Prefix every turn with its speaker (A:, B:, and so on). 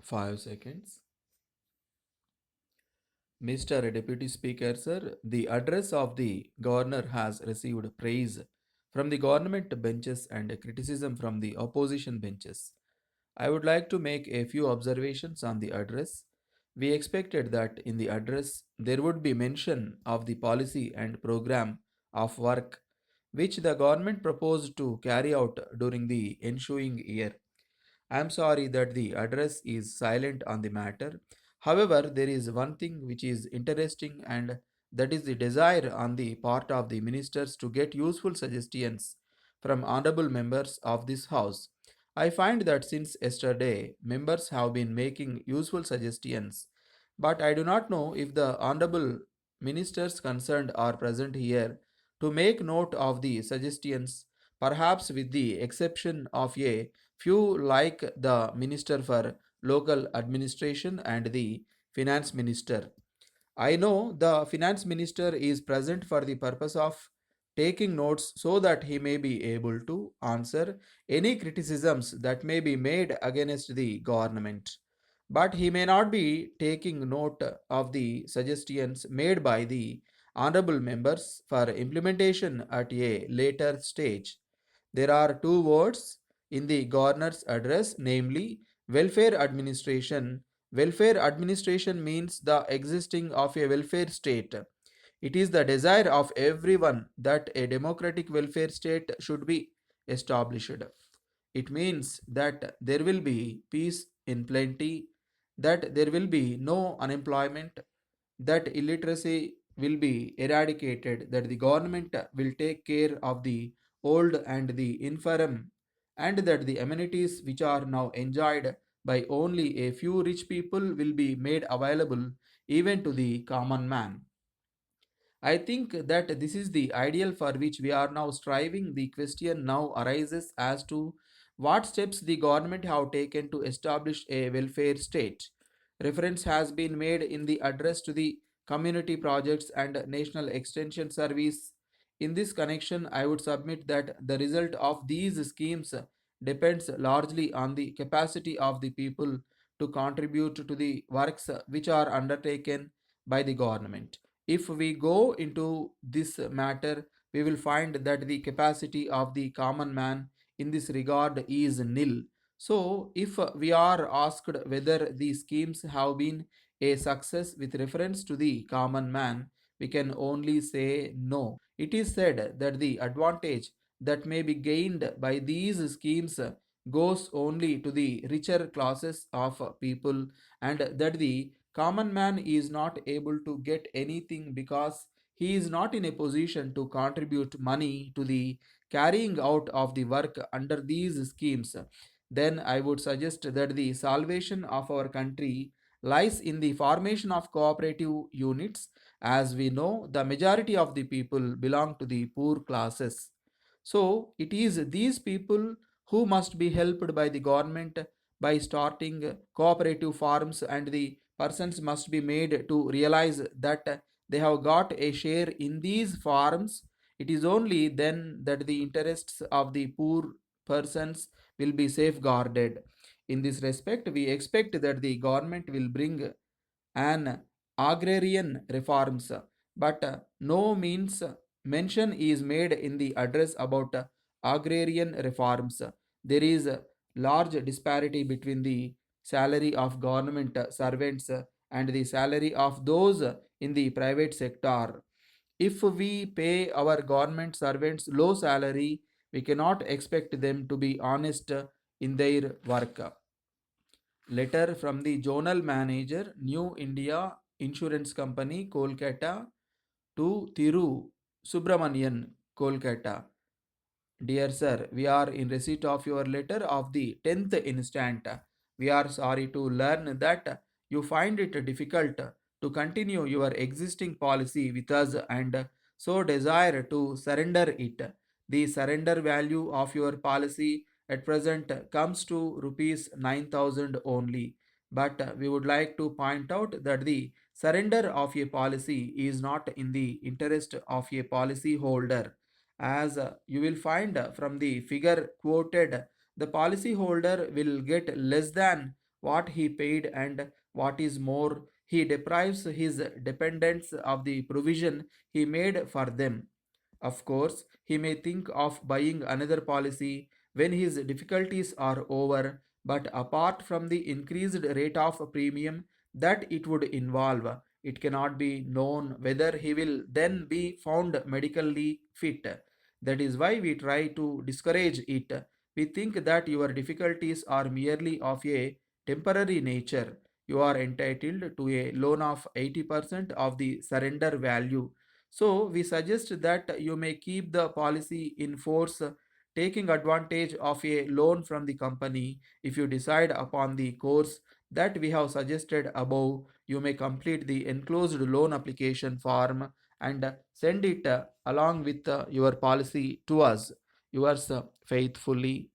A: 5 seconds. Mr. Deputy Speaker, sir, the address of the governor has received praise from the government benches and criticism from the opposition benches. I would like to make a few observations on the address. We expected that in the address there would be mention of the policy and program of work which the government proposed to carry out during the ensuing year. I am sorry that the address is silent on the matter. However, there is one thing which is interesting, and that is the desire on the part of the ministers to get useful suggestions from honorable members of this house. I find that since yesterday, members have been making useful suggestions, but I do not know if the honorable ministers concerned are present here to make note of the suggestions, perhaps with the exception of a few like the Minister for Local Administration and the Finance Minister. I know the Finance Minister is present for the purpose of taking notes so that he may be able to answer any criticisms that may be made against the government. But he may not be taking note of the suggestions made by the honorable members for implementation at a later stage. There are two words in the governor's address, namely welfare administration. Welfare administration means the existing of a welfare state. It is the desire of everyone that a democratic welfare state should be established. It means that there will be peace in plenty, that there will be no unemployment, that illiteracy will be eradicated, that the government will take care of the old and the infirm, and that the amenities which are now enjoyed by only a few rich people will be made available even to the common man. I think that this is the ideal for which we are now striving. The question now arises as to what steps the government have taken to establish a welfare state. Reference has been made in the address to the community projects and national extension service. In this connection, I would submit that the result of these schemes depends largely on the capacity of the people to contribute to the works which are undertaken by the government. If we go into this matter, we will find that the capacity of the common man in this regard is nil. So, if we are asked whether the schemes have been a success with reference to the common man, we can only say no. It is said that the advantage that may be gained by these schemes goes only to the richer classes of people, and that the common man is not able to get anything because he is not in a position to contribute money to the carrying out of the work under these schemes. Then I would suggest that the salvation of our country lies in the formation of cooperative units. As we know, the majority of the people belong to the poor classes. So it is these people who must be helped by the government by starting cooperative farms, and the persons must be made to realize that they have got a share in these farms. It is only then that the interests of the poor persons will be safeguarded. In this respect, we expect that the government will bring an agrarian reforms, but no means mention is made in the address about agrarian reforms. There is a large disparity between the salary of government servants and the salary of those in the private sector. If we pay our government servants low salary, we cannot expect them to be honest in their work. Letter from the Zonal Manager, New India Insurance Company, Kolkata, to Thiru Subramanian, Kolkata. Dear sir, we are in receipt of your letter of the 10th instant. We are sorry to learn that you find it difficult to continue your existing policy with us and so desire to surrender it. The surrender value of your policy at present comes to rupees 9,000 only. But we would like to point out that the surrender of a policy is not in the interest of a policy holder, as you will find from the figure quoted, the policyholder will get less than what he paid, and what is more, he deprives his dependents of the provision he made for them. Of course, he may think of buying another policy when his difficulties are over, but apart from the increased rate of premium that it would involve, it cannot be known whether he will then be found medically fit. That is why we try to discourage it. We think that your difficulties are merely of a temporary nature. You are entitled to a loan of 80% of the surrender value. So, we suggest that you may keep the policy in force, taking advantage of a loan from the company. If you decide upon the course that we have suggested above, you may complete the enclosed loan application form and send it along with your policy to us. Yours faithfully,